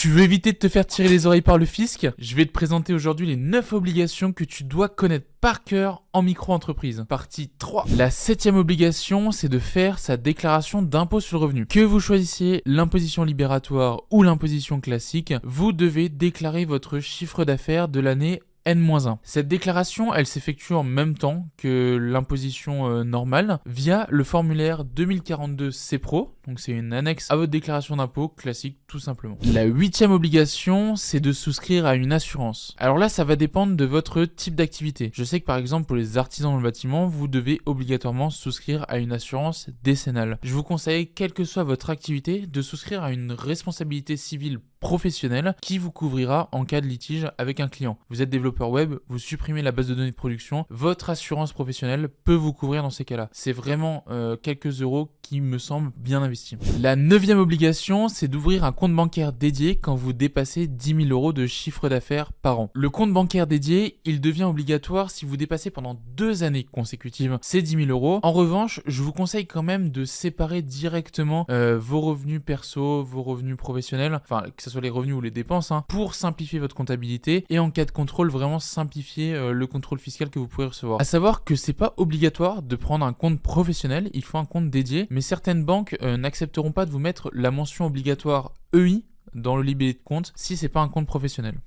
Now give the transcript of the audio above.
Tu veux éviter de te faire tirer les oreilles par le fisc? Je vais te présenter aujourd'hui les 9 obligations que tu dois connaître par cœur en micro-entreprise. Partie 3. La 7e obligation, c'est de faire sa déclaration d'impôt sur le revenu. Que vous choisissiez l'imposition libératoire ou l'imposition classique, vous devez déclarer votre chiffre d'affaires de l'année N-1. Cette déclaration, elle s'effectue en même temps que l'imposition normale via le formulaire 2042 CPRO. Donc c'est une annexe à votre déclaration d'impôt classique tout simplement. La 8e obligation, c'est de souscrire à une assurance. Alors là, ça va dépendre de votre type d'activité. Je sais que par exemple pour les artisans dans le bâtiment, vous devez obligatoirement souscrire à une assurance décennale. Je vous conseille, quelle que soit votre activité, de souscrire à une responsabilité civile professionnelle qui vous couvrira en cas de litige avec un client. Vous êtes développeur web, vous supprimez la base de données de production, votre assurance professionnelle peut vous couvrir dans ces cas-là. C'est vraiment quelques euros qui me semblent bien investis. La 9e obligation, c'est d'ouvrir un compte bancaire dédié quand vous dépassez 10 000 euros de chiffre d'affaires par an. Le compte bancaire dédié, il devient obligatoire si vous dépassez pendant 2 années consécutives ces 10 000 euros. En revanche, je vous conseille quand même de séparer directement vos revenus perso, vos revenus professionnels, enfin que ce soit les revenus ou les dépenses, pour simplifier votre comptabilité et en cas de contrôle, vraiment simplifier le contrôle fiscal que vous pouvez recevoir. À savoir que c'est pas obligatoire de prendre un compte professionnel, il faut un compte dédié, mais certaines banques n'accepteront pas de vous mettre la mention obligatoire EI dans le libellé de compte si c'est pas un compte professionnel.